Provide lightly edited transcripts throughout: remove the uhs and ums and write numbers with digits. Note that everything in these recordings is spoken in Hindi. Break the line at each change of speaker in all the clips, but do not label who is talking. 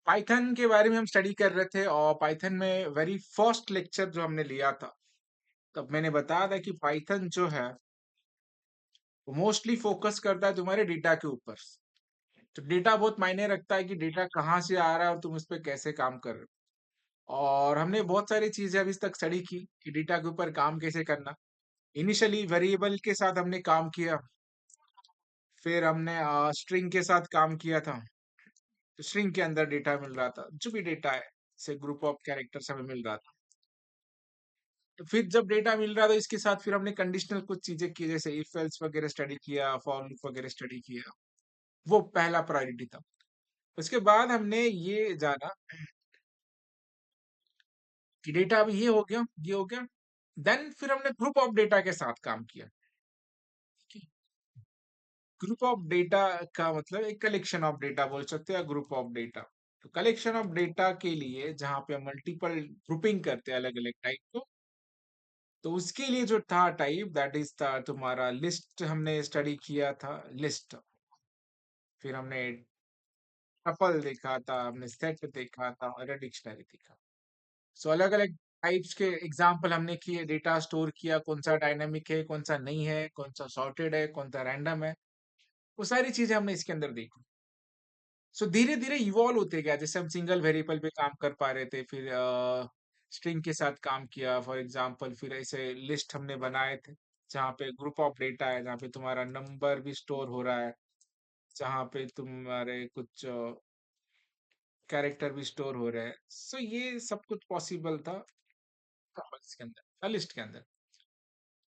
पाइथन के बारे में हम स्टडी कर रहे थे और पाइथन में वेरी फर्स्ट लेक्चर जो हमने लिया था, तब मैंने बताया था कि पाइथन जो है वो मोस्टली फोकस करता है तुम्हारे डेटा के ऊपर। तो डेटा बहुत मायने रखता है कि डेटा कहाँ से आ रहा है और तुम उस पर कैसे काम कर रहे हो। और हमने बहुत सारी चीजें अभी तक स्टडी की कि डेटा के ऊपर काम कैसे करना। इनिशियली वेरिएबल के साथ हमने काम किया, फिर हमने स्ट्रिंग के साथ काम किया था। तो स्ट्रिंग के अंदर डेटा मिल रहा था, जो भी डेटा है, से ग्रुप ऑफ कैरेक्टर्स हमें मिल रहा था। तो फिर जब डेटा मिल रहा था इसके साथ फिर हमने कंडीशनल कुछ चीजें की, जैसे इफ एल्स वगैरह स्टडी किया, फॉर लूप वगैरह स्टडी किया। वो पहला प्रायोरिटी था। उसके बाद हमने ये जाना कि डेटा अब ये हो गया, ये हो गया। देन फिर हमने ग्रुप ऑफ डेटा के साथ काम किया। ग्रुप ऑफ डेटा का मतलब एक कलेक्शन ऑफ डेटा बोल सकते हैं, ग्रुप ऑफ डेटा। तो कलेक्शन ऑफ डेटा के लिए जहाँ पे मल्टीपल ग्रुपिंग करते हैं अलग अलग टाइप को, तो उसके लिए जो था टाइप दैट इज था तुम्हारा लिस्ट। हमने स्टडी किया था लिस्ट। फिर हमने टपल देखा था, हमने सेट देखा था और डिक्शनरी देखा। सो अलग अलग टाइप्स के एग्जांपल हमने किए, डेटा स्टोर किया, कौन सा डायनामिक है, कौन सा नहीं है, कौन सा सॉर्टेड है, कौन सा रैंडम है। वो सारी चीजें हमने इसके अंदर देखी। सो धीरे धीरे इवॉल्व होते गया, जैसे हम सिंगल वेरिएबल पे काम कर पा रहे थे, फिर स्ट्रिंग के साथ काम किया फॉर एग्जांपल, फिर ऐसे लिस्ट हमने बनाए थे जहाँ पे ग्रुप ऑफ डेटा है, जहाँ पे तुम्हारा नंबर भी स्टोर हो रहा है, जहाँ पे तुम्हारे कुछ कैरेक्टर भी स्टोर हो रहे हैं। सो ये सब कुछ पॉसिबल था इसके अंदर, लिस्ट के अंदर।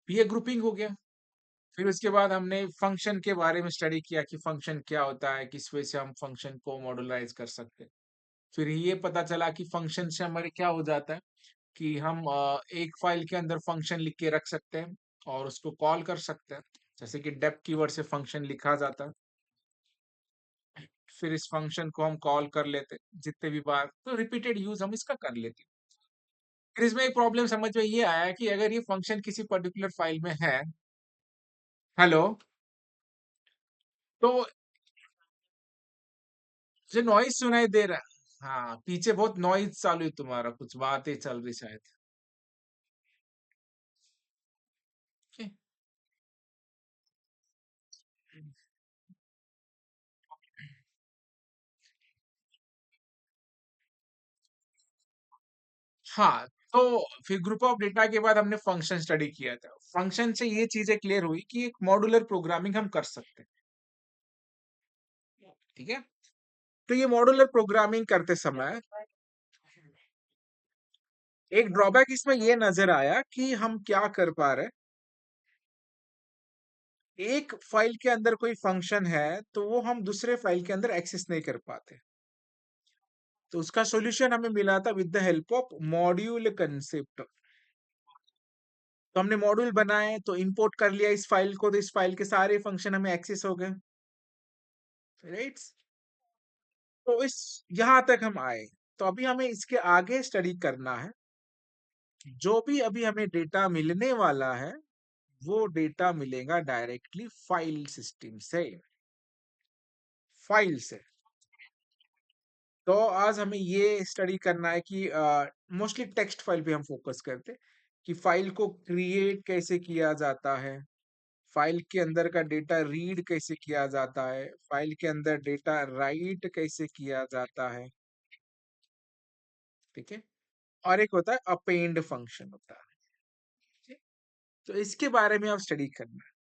ये ग्रुपिंग हो गया। फिर उसके बाद हमने फंक्शन के बारे में स्टडी किया कि फंक्शन क्या होता है, किस वजह से हम फंक्शन को मॉड्यूलराइज कर सकते हैं। फिर ये पता चला कि फंक्शन से हमारे क्या हो जाता है कि हम एक फाइल के अंदर फंक्शन लिख के रख सकते हैं और उसको कॉल कर सकते हैं। जैसे कि डेप कीवर्ड से फंक्शन लिखा जाता है, फिर इस फंक्शन को हम कॉल कर लेते हैं जितने भी बार, तो रिपीटेड यूज हम इसका कर लेते हैं। फिर इसमें एक प्रॉब्लम समझ में ये आया कि अगर ये फंक्शन किसी पर्टिकुलर फाइल में है, हेलो, तो जो नॉइज सुनाई दे रहा है, हाँ पीछे बहुत नॉइज चालू है, तुम्हारा कुछ बातें चल रही शायद। Okay? हाँ, तो फिर ग्रुप ऑफ डेटा के बाद हमने फंक्शन स्टडी किया था। फंक्शन से ये चीजें क्लियर हुई कि एक मॉड्यूलर प्रोग्रामिंग हम कर सकते हैं। ठीक है। तो ये मॉड्यूलर प्रोग्रामिंग करते समय एक ड्रॉबैक इसमें ये नजर आया कि हम क्या कर पा रहे, एक फाइल के अंदर कोई फंक्शन है तो वो हम दूसरे फाइल के अंदर एक्सेस नहीं कर पाते। तो उसका सॉल्यूशन हमें मिला था with the help of module concept. तो हमने मॉड्यूल बनाए, तो इंपोर्ट कर लिया इस फाइल को, तो इस फाइल के सारे फंक्शन हमें एक्सेस हो गए, राइट। तो इस यहां तक हम आए। तो अभी हमें इसके आगे स्टडी करना है। जो भी अभी हमें डेटा मिलने वाला है वो डेटा मिलेगा डायरेक्टली फाइल सिस्टम से, फाइल से। तो आज हमें ये स्टडी करना है कि मोस्टली टेक्स्ट फाइल पे हम फोकस करते हैं कि फाइल को क्रिएट कैसे किया जाता है, फाइल के अंदर का डेटा रीड कैसे किया जाता है, फाइल के अंदर डेटा राइट कैसे किया जाता है। ठीक है। और एक होता है अपेंड फंक्शन होता है। ठीक है? तो इसके बारे में अब स्टडी करना है।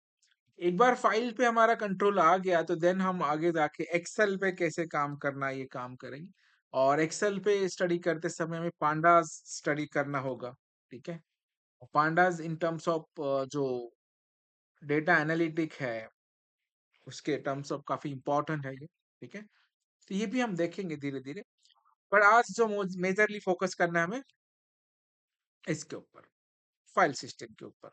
एक बार फाइल पे हमारा कंट्रोल आ गया तो देन हम आगे जाके एक्सेल पे कैसे काम करना है ये काम करेंगे। और एक्सेल पे स्टडी करते समय हमें पांडास स्टडी करना होगा। ठीक है। पांडास इन टर्म्स ऑफ जो डेटा एनालिटिक है उसके टर्म्स ऑफ काफी इंपॉर्टेंट है ये। ठीक है। तो ये भी हम देखेंगे धीरे धीरे। पर आज जो मेजरली फोकस करना है हमें इसके ऊपर, फाइल सिस्टम के ऊपर।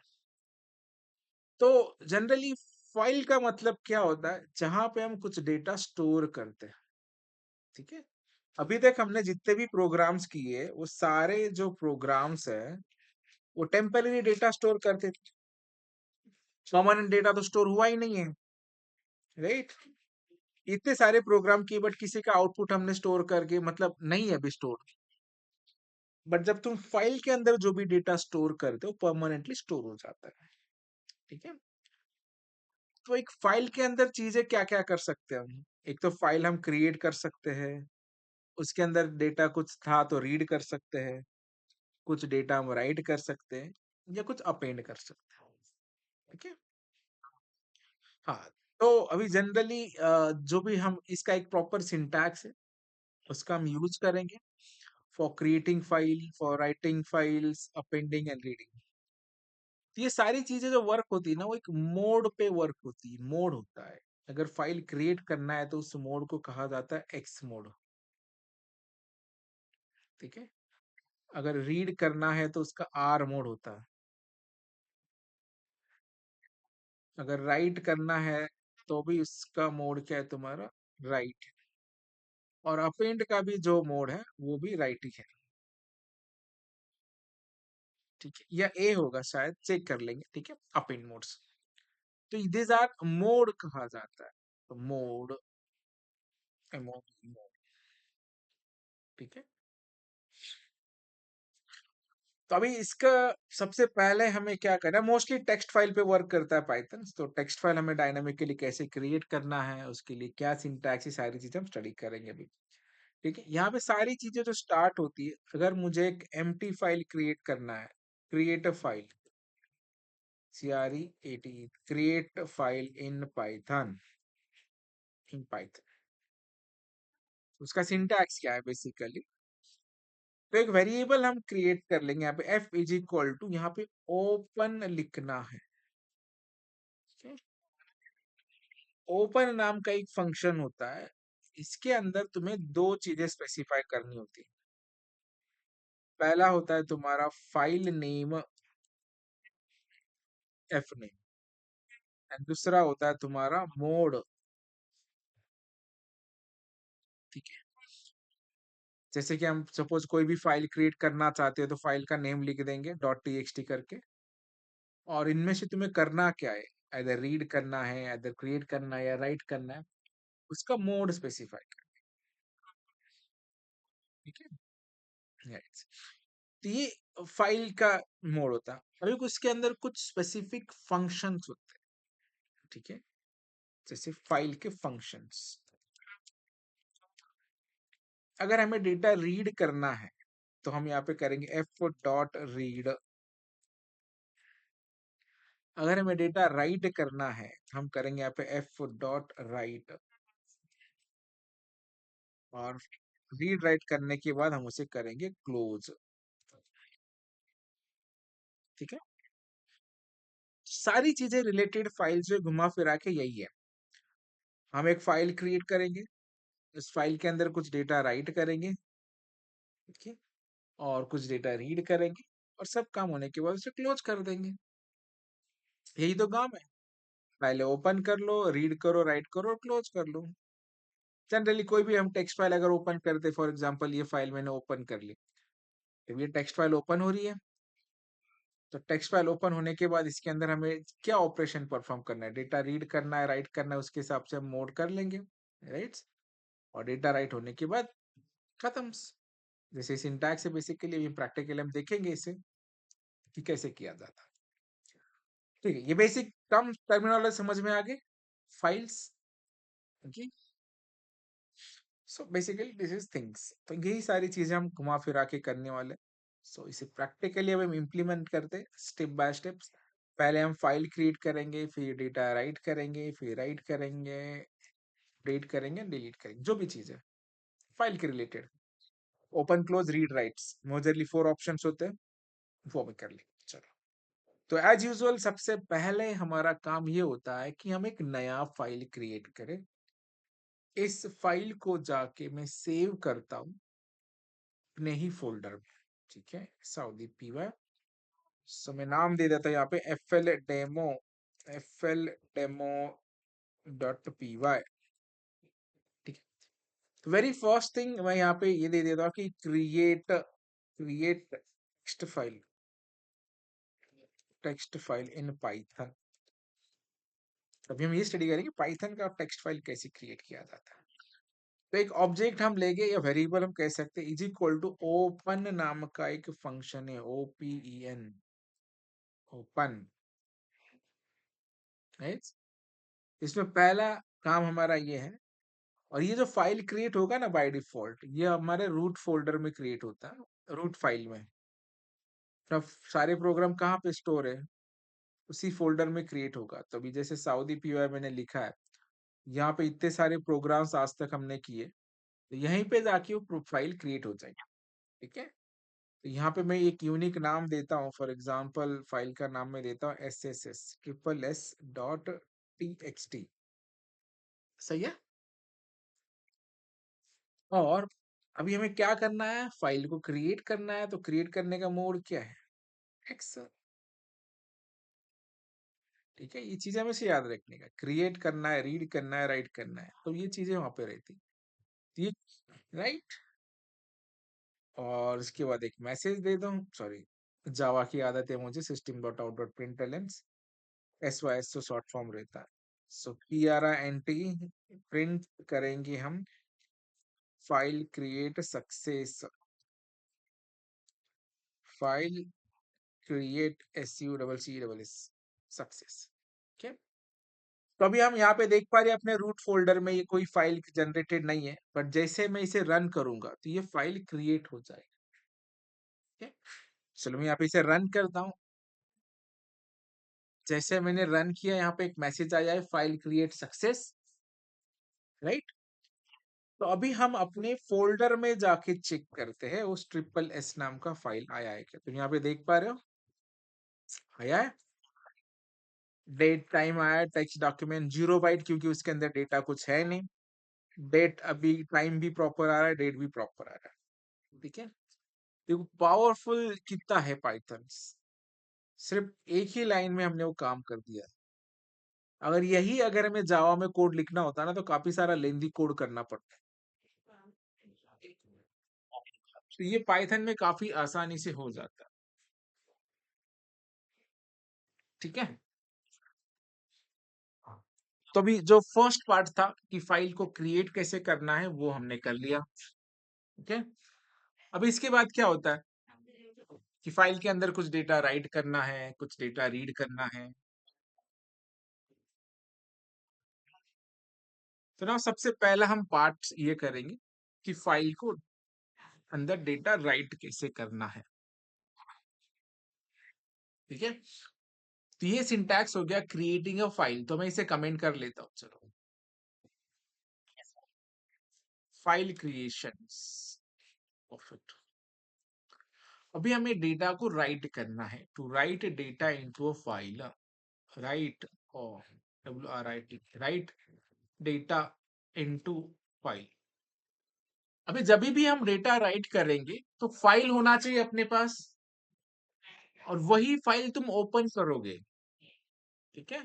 तो जनरली फाइल का मतलब क्या होता है, जहां पे हम कुछ डेटा स्टोर करते हैं। ठीक है। अभी तक हमने जितने भी प्रोग्राम्स किए वो सारे जो प्रोग्राम्स है वो टेम्पररी डेटा स्टोर करते थे, परमानेंट डेटा तो स्टोर हुआ ही नहीं है, राइट। इतने सारे प्रोग्राम किए बट किसी का आउटपुट हमने स्टोर करके मतलब नहीं है अभी स्टोर। बट जब तुम फाइल के अंदर जो भी डेटा स्टोर करते हो परमानेंटली स्टोर हो जाता है। ठीक है। तो एक फाइल के अंदर चीजें क्या क्या कर सकते हैं हम? एक तो फाइल हम क्रिएट कर सकते हैं, उसके अंदर डेटा कुछ था तो रीड कर सकते हैं, कुछ डेटा हम राइट कर सकते हैं या कुछ अपेंड कर सकते हैं। ठीक है। हाँ, तो अभी जनरली जो भी हम इसका एक प्रॉपर सिंटैक्स है उसका हम यूज करेंगे for creating file, for writing files, appending and reading. ये सारी चीजें जो वर्क होती है ना वो एक मोड पे वर्क होती है, मोड होता है। अगर फाइल क्रिएट करना है तो उस मोड को कहा जाता है एक्स मोड। ठीक है। अगर रीड करना है तो उसका आर मोड होता है। अगर राइट करना है तो भी उसका मोड क्या है तुम्हारा, राइट। और अपेंड का भी जो मोड है वो भी राइट ही है। ठीक है, या ए होगा शायद, चेक कर लेंगे। ठीक है, अपेंड मोड्स। तो दिस आर मोड कहा जाता है। तो मोड, मोड। ठीक है। तो अभी इसका सबसे पहले हमें क्या करना है, मोस्टली टेक्स्ट फाइल पे वर्क करता है पाइथन। तो टेक्स्ट फाइल हमें डायनामिकली कैसे क्रिएट करना है, उसके लिए क्या सिंटैक्स, ये सारी चीजें हम स्टडी करेंगे अभी। ठीक है। यहाँ पे सारी चीजें जो स्टार्ट होती है, अगर मुझे एक एम्प्टी फाइल क्रिएट करना है, create a file, CREAT, create file in Python, in Python. उसका सिंटैक्स क्या है बेसिकली, तो एक वेरिएबल हम क्रिएट कर लेंगे यहाँ पे एफ इज इक्वल टू, यहाँ पे ओपन लिखना है। ओपन नाम का एक फंक्शन होता है, इसके अंदर तुम्हें दो चीजें स्पेसिफाई करनी होती है। पहला होता है तुम्हारा file name, F name, and दूसरा होता है तुम्हारा मोड। ठीक है। जैसे कि हम सपोज कोई भी फाइल क्रिएट करना चाहते हो तो फाइल का नेम लिख देंगे .txt करके, और इनमें से तुम्हें करना क्या है, इधर रीड करना है, इधर क्रिएट करना है या राइट करना है, उसका मोड स्पेसिफाई कर। ठीक है। Right. तो ये फाइल का मोड होता है। अभी उसके अंदर कुछ स्पेसिफिक फंक्शंस होते हैं। ठीक है। जैसे फाइल के फंक्शंस, अगर हमें डेटा रीड करना है तो हम यहाँ पे करेंगे एफ डॉट रीड। अगर हमें डेटा राइट करना है हम करेंगे यहाँ पे एफ डॉट राइट। और रीड राइट करने के बाद हम उसे करेंगे क्लोज। ठीक है। सारी चीजें रिलेटेड फाइल से घुमा फिरा के यही है, हम एक फाइल क्रिएट करेंगे, इस फाइल के अंदर कुछ डेटा राइट करेंगे। ठीक है। और कुछ डेटा रीड करेंगे, और सब काम होने के बाद उसे क्लोज कर देंगे। यही तो काम है। पहले ओपन कर लो, रीड करो, राइट करो और क्लोज कर लो। जनरली कोई भी हम टेक्स्ट फाइल अगर ओपन करते, फॉर एग्जांपल ये फाइल मैंने ओपन कर ली, जब ये टेक्स्ट फाइल ओपन हो रही है तो टेक्स्ट फाइल ओपन होने के बाद इसके अंदर हमें क्या ऑपरेशन परफॉर्म करना है, डेटा रीड करना है, राइट करना है, उसके हिसाब से हम मोड कर लेंगे। राइट। और डेटा राइट होने के बाद खत्म। जैसे सिंटैक्स है बेसिकली, अभी प्रैक्टिकली हम देखेंगे इसे कि कैसे किया जाता है। ठीक है, ये बेसिक टर्म टर्मिनोलॉजी समझ में आ गई, files. Okay. So basically this is things, तो यही सारी चीजें हम घुमा फिरा के करने वाले। सो इसे प्रैक्टिकली अब हम इम्प्लीमेंट करते स्टेप बाय स्टेप्स। पहले हम फाइल क्रिएट करेंगे, फिर डेटा राइट करेंगे, फिर राइट करेंगे, अपडेट करेंगे, डिलीट करेंगे, जो भी चीज है फाइल के related. Open close read writes majorly 4 options होते हैं, वो भी कर लेंगे। चलो, तो एज यूजुअल सबसे पहले हमारा काम ये होता है कि हम एक नया फाइल क्रिएट करें। इस फाइल को जाके मैं सेव करता हूँ अपने ही फोल्डर में। ठीक है, सऊदी पीवाई। सो मैं नाम दे देता हूँ यहाँ पे FL डेमो ठीक है। तो वेरी फर्स्ट थिंग मैं यहाँ पे ये दे देता हूँ कि create text file in Python. अभी हम ये स्टडी करेंगे पाइथन का टेक्स्ट फाइल कैसे क्रिएट किया जाता है। तो एक ऑब्जेक्ट हम लेंगे या वेरिएबल हम कह सकते हैं इज इक्वल टू ओपन नाम का एक फंक्शन है, OPEN, ओपन। इसमें पहला काम हमारा ये है, और ये जो फाइल क्रिएट होगा ना बाय डिफॉल्ट, ये हमारे रूट फोल्डर में क्रिएट होता है, रूट फाइल में। तो सारे प्रोग्राम कहाँ पे स्टोर है, उसी फोल्डर में क्रिएट होगा। तो अभी जैसे सऊदी PY मैंने लिखा है, यहाँ पे इतने सारे प्रोग्राम्स आज तक हमने किए, तो यहीं पे जाके वो प्रोफाइल क्रिएट हो जाएगी। ठीक है, तो यहाँ पे मैं एक यूनिक नाम देता हूँ। फॉर एग्जांपल फाइल का नाम मैं देता हूँ SSS_S.txt। सही है। और अभी हमें क्या करना है, फाइल को क्रिएट करना है। तो क्रिएट करने का मोड क्या है, एक्सेल। ठीक है, ये चीजें हमें से याद रखने का, क्रिएट करना है, रीड करना है, राइट करना है, तो ये चीजें वहां पे रहती। ये राइट। और इसके बाद एक मैसेज दे दो, सॉरी, जावा की आदत है मुझे, system.out.println, SYS तो शॉर्ट फॉर्म रहता है। सो PRINT प्रिंट करेंगे हम, file create success, file create SUCCESS, success. ठीक है, तो अभी हम यहाँ पे देख पा रहे हैं अपने रूट फोल्डर में ये कोई फाइल जनरेटेड नहीं है, बट जैसे मैं इसे रन करूंगा तो ये फाइल क्रिएट हो जाएगी। ठीक है, चलो मैं यहाँ पे इसे रन करता हूँ। जैसे मैंने रन किया, यहाँ पे एक मैसेज आया है, फाइल क्रिएट सक्सेस, राइट। तो अभी हम अपने फोल्डर में जाके चेक करते हैं उस SSS नाम का फाइल आया है क्या। तो यहाँ पे देख पा रहे हो, आया है, डेट टाइम आया, टेक्स्ट डॉक्यूमेंट 0 बाइट, क्योंकि उसके अंदर डेटा कुछ है नहीं। डेट अभी टाइम भी प्रॉपर आ रहा है, डेट भी प्रॉपर आ रहा है। ठीक है, देखो पावरफुल कितना है पाइथन, सिर्फ एक ही लाइन में हमने वो काम कर दिया। अगर यही अगर हमें जावा में कोड लिखना होता ना, तो काफी सारा लेंदी कोड करना पड़ता। तो ये पाइथन में काफी आसानी से हो जाता है। ठीक है, तो अभी जो फर्स्ट पार्ट था कि फाइल को क्रिएट कैसे करना है, वो हमने कर लिया। ठीक है, अब इसके बाद क्या होता है कि फाइल के अंदर कुछ डेटा राइट करना है, कुछ डेटा रीड करना है। तो ना सबसे पहला हम पार्ट ये करेंगे कि फाइल को अंदर डेटा राइट कैसे करना है। ठीक है, तो ये सिंटैक्स हो गया क्रिएटिंग अ फाइल। तो मैं इसे कमेंट कर लेता हूँ, चलो, फाइल क्रिएशंस, परफेक्ट। अभी हमें डेटा को राइट करना है, to write data into a file, right, और WRIT, write data into file. अभी जब भी हम डेटा राइट करेंगे तो फाइल होना चाहिए अपने पास, और वही फाइल तुम ओपन करोगे। ठीक है,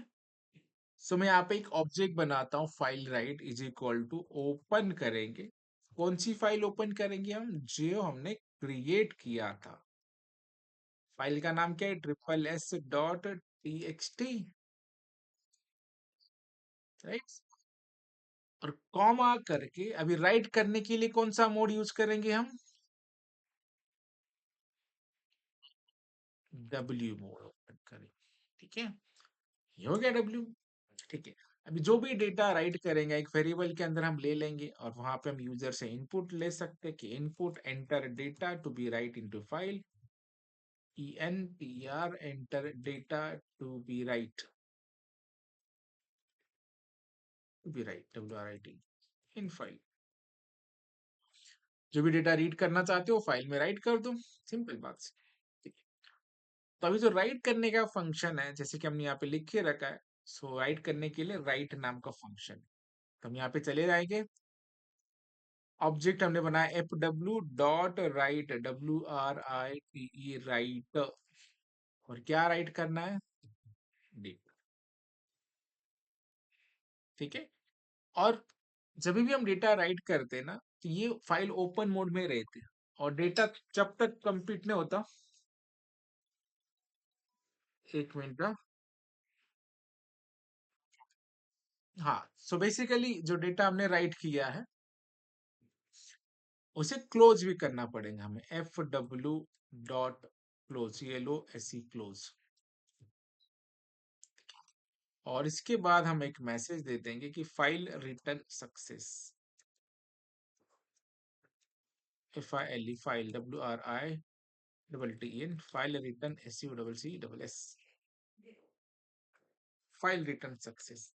सो मैं यहाँ पे एक ऑब्जेक्ट बनाता हूँ, file write is equal to open करेंगे। कौन सी फाइल ओपन करेंगे हम, जो हमने क्रिएट किया था। फाइल का नाम क्या है, SSS.txt, राइट। और कॉमा करके अभी राइट करने के लिए कौन सा मोड यूज करेंगे हम, W मोड ओपन करेंगे। ठीक है, ये हो गया W। ठीक है, अभी जो भी डेटा राइट करेंगे एक वेरिएबल के अंदर हम ले लेंगे, और वहां पे हम यूजर से इनपुट ले सकते हैं कि input enter data to be write into file, ENTR enter data to be write, WRIT in file. जो भी डेटा रीड करना चाहते हो फाइल में राइट कर दो, सिंपल बात से। ठीक है, तो अभी जो राइट करने का फंक्शन है, जैसे कि हमने यहाँ पे लिख के रखा है, सो राइट करने के लिए राइट नाम का फंक्शन, तो हम यहाँ पे चले जाएंगे। ऑब्जेक्ट हमने बनाया FW.write, WRITE, राइट। और क्या राइट करना है, डेटा। ठीक है, और जब भी हम डेटा राइट करते हैं ना, तो ये फाइल ओपन मोड में रहती है, और डेटा जब तक कंप्लीट नहीं होता, एक मिनट का, हाँ, सो बेसिकली जो डेटा हमने राइट किया है उसे क्लोज भी करना पड़ेगा हमें, fw.close, CLOSE क्लोज। और इसके बाद हम एक मैसेज दे देंगे कि file return success, FILE, file WRITTEN, file return SUCCESS, file return success.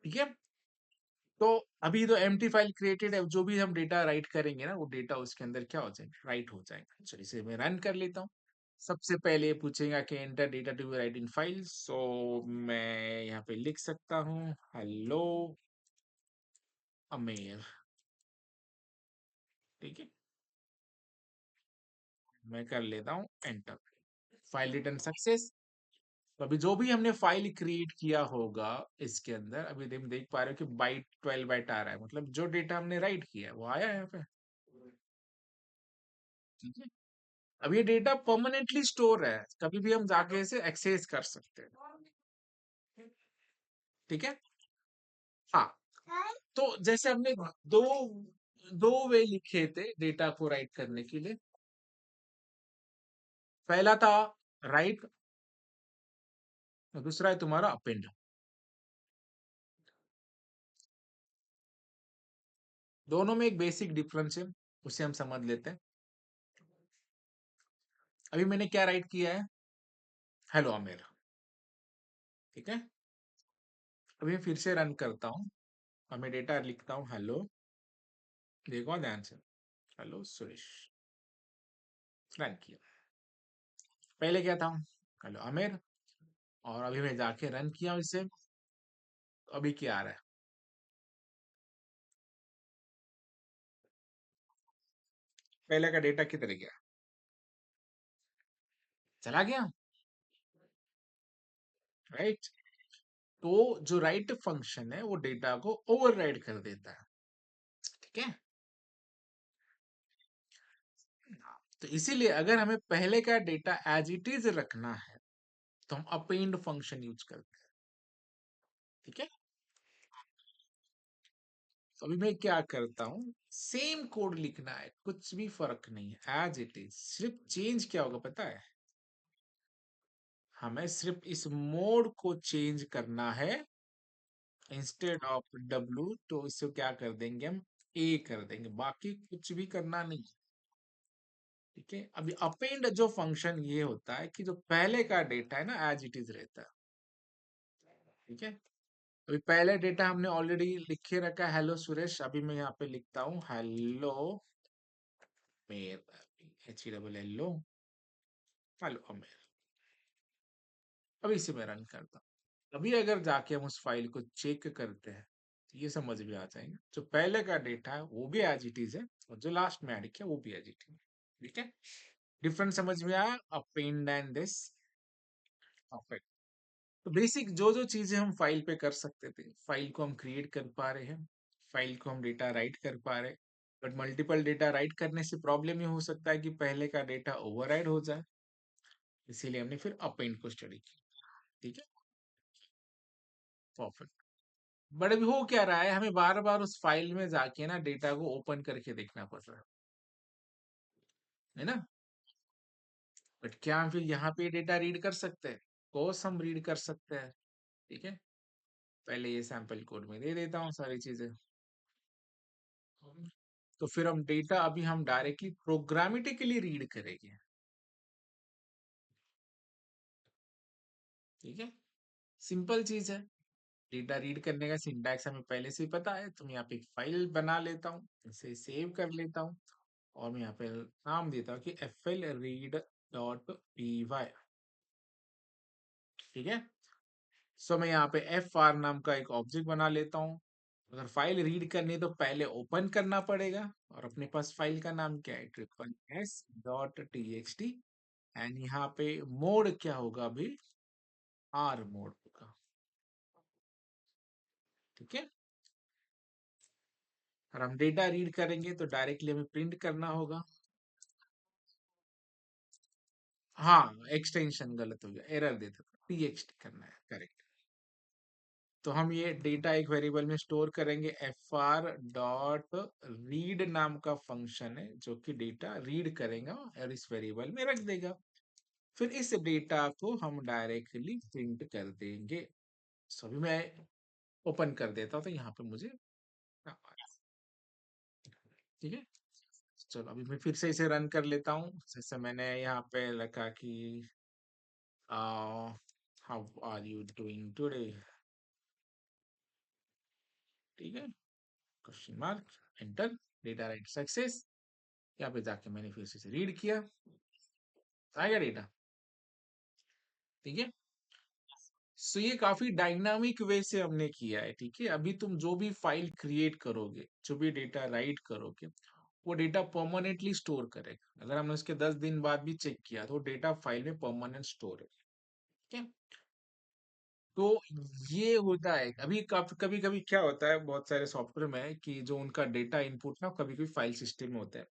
ठीक है, तो अभी तो एम्प्टी फाइल क्रिएटेड है, जो भी हम डेटा राइट करेंगे ना वो डेटा उसके अंदर क्या हो जाएगा, राइट हो जाएगा। चलिए इसे मैं रन कर लेता हूँ। सबसे पहले ये पूछेगा कि enter data to be write in file, so मैं यहाँ पे लिख सकता हूँ हेलो अमेर। ठीक है, मैं कर लेता हूँ एंटर, फाइल रिटर्न सक्सेस। तो अभी जो भी हमने फाइल क्रिएट किया होगा इसके अंदर, अभी हम देख पा रहे हो कि बाइट 12 बाइट आ रहा है, मतलब जो डेटा हमने राइट किया है वो आया है यहाँ पे। ठीक है, अब ये डेटा परमानेंटली स्टोर है, कभी भी हम जाके इसे एक्सेस कर सकते हैं। ठीक है, हाँ, तो जैसे हमने दो दो वे लिखे थे डेटा को राइट करने के लिए। पहला था राइट, और दूसरा है तुम्हारा अपेंड। दोनों में एक बेसिक डिफरेंस है, उसे हम समझ लेते हैं। अभी मैंने क्या राइट किया है, हेलो अमीर। ठीक है, अभी मैं फिर से रन करता हूँ और मैं डेटा लिखता हूँ हेलो, देखो ध्यान से, हेलो सुरेश, रन किया। पहले क्या था, हेलो अमीर, और अभी मैं जाके रन किया इसे, तो अभी क्या आ रहा है, पहले का डेटा किधर गया, चला गया, राइट। तो जो राइट फंक्शन है वो डेटा को ओवरराइड कर देता है। ठीक है, तो इसीलिए अगर हमें पहले का डेटा एज इट इज रखना है तो हम अपेंड फंक्शन यूज करते हैं। ठीक है, तो अभी मैं क्या करता हूँ, सेम कोड लिखना है, कुछ भी फर्क नहीं है, एज इट इज, सिर्फ चेंज क्या होगा पता है, हमें सिर्फ इस मोड को चेंज करना है, इंस्टेड ऑफ डब्लू तो इसे क्या कर देंगे हम, ए कर देंगे, बाकी कुछ भी करना नहीं। ठीक है, अभी अपेंड जो फंक्शन ये होता है कि जो पहले का डेटा है ना एज इट इज रहता है। ठीक है, अभी पहले डेटा हमने ऑलरेडी लिखे रखा है हेलो सुरेश, अभी मैं यहाँ पे लिखता हूँ हेलो मेर, HELLO, हेलो अमेर। अभी इसे मैं रन करता हूँ, अभी अगर जाके हम उस फाइल को चेक करते हैं तो ये समझ में आ जाएगा, जो पहले का डेटा है वो भी एज इट इज है, और जो लास्ट में ऐड किया वो भी एज इट इज। ठीक है, डिफरेंस समझ में आया, अपेंड एंड दिस। परफेक्ट। तो बेसिक जो जो चीजें हम फाइल पे कर सकते थे, फाइल को हम क्रिएट कर पा रहे हैं, फाइल को हम डेटा राइट कर पा रहे हैं, बट मल्टीपल डेटा राइट करने से प्रॉब्लम ये हो सकता है कि पहले का डेटा ओवरराइड हो जाए, इसीलिए हमने फिर अपेंड को स्टडी की। ठीक है, परफेक्ट। बट अभी हो क्या रहा है, हमें बार बार उस फाइल में जाके ना डेटा को ओपन करके देखना पड़ रहा है ना। बट क्या हम फिर यहाँ पे डेटा रीड कर सकते हैं, कोर्स हम रीड कर सकते हैं। ठीक है, पहले ये सैंपल कोड में दे देता हूँ सारी चीजें, तो फिर हम डेटा अभी हम डायरेक्टली प्रोग्रामेटिकली रीड करेंगे। ठीक है, सिंपल चीज है, डेटा रीड करने का सिंटैक्स हमें पहले से ही पता है, तो मैं यहाँ पे एक फाइल बना लेता हूँ, इसे सेव कर लेता हूँ, और मैं यहाँ पे नाम देता हूँ कि FLRead.py। ठीक है, सो मैं यहाँ पे FR नाम का एक ऑब्जेक्ट बना लेता हूँ। अगर फाइल रीड करनी है तो पहले ओपन करना पड़ेगा, और अपने पास फाइल का नाम क्या है, SSS.txt, एंड यहाँ पे मोड क्या होगा अभी, आर मोड होगा। ठीक है, और हम डेटा रीड करेंगे तो डायरेक्टली हमें प्रिंट करना होगा। हाँ, एक्सटेंशन गलत हो गया, एरर देता था, TXT करना है, करेक्ट। तो हम ये डेटा एक वेरिएबल में स्टोर करेंगे। fr डॉट रीड नाम का फंक्शन है जो कि डेटा रीड करेगा और इस वेरिएबल में रख देगा। फिर इस डेटा को हम डायरेक्टली प्रिंट कर देंगे। सो अभी मैं ओपन कर देता हूँ तो यहाँ पे मुझे काम आ रहा है। ठीक है, चलो अभी मैं फिर से इसे रन कर लेता हूँ। जैसे मैंने यहाँ पे लिखा कि how are you doing today, ठीक है, question mark, enter, data write success. यहाँ पे जाके मैंने फिर से रीड किया, आएगा डेटा। ठीक है, सो ये काफी डायनामिक वे से हमने किया है। ठीक है, अभी तुम जो भी फाइल क्रिएट करोगे, जो भी डेटा राइट करोगे, वो डेटा परमानेंटली स्टोर करेगा। अगर हमने उसके 10 दिन बाद भी चेक किया तो डेटा फाइल में परमानेंट स्टोर है। ठीक है, तो ये होता है। अभी कभी कभी क्या होता है बहुत सारे सॉफ्टवेयर में कि जो उनका डेटा इनपुट ना कभी कभी फाइल सिस्टम में होता है।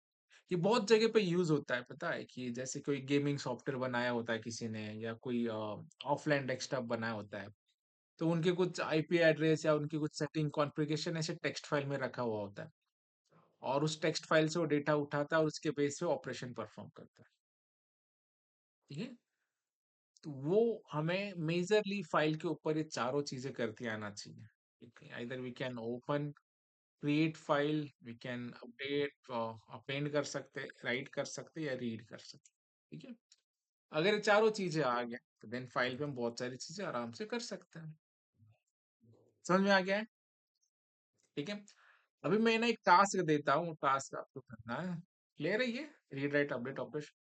ये बहुत जगह पे यूज होता है, पता है, कि जैसे कोई गेमिंग सॉफ्टवेयर बनाया होता है किसी ने, या कोई ऑफलाइन डेस्कटॉप बनाया होता है, तो उनके कुछ आईपी एड्रेस या उनकी कुछ सेटिंग कॉन्फ़िगरेशन ऐसे टेक्स्ट फाइल में रखा हुआ होता है, और उस टेक्स्ट फाइल से वो डेटा उठाता है और उसके बेस पे ऑपरेशन परफॉर्म करता है। ठीक है, तो वो हमें मेजरली फाइल के ऊपर ये चारों चीजें करती आना चाहिए। Either we can open, create file, we can update, append कर सकते, राइट कर सकते या रीड कर सकते। ठीक है, अगर ये चारों चीजें आ गया तो देन फाइल पे हम बहुत सारी चीजें आराम से कर सकते हैं। समझ में आ गया है? ठीक है, अभी मैं ना एक टास्क देता हूँ, टास्क आपको करना है। क्लियर है ये रीड राइट अपडेट ऑपरेशन?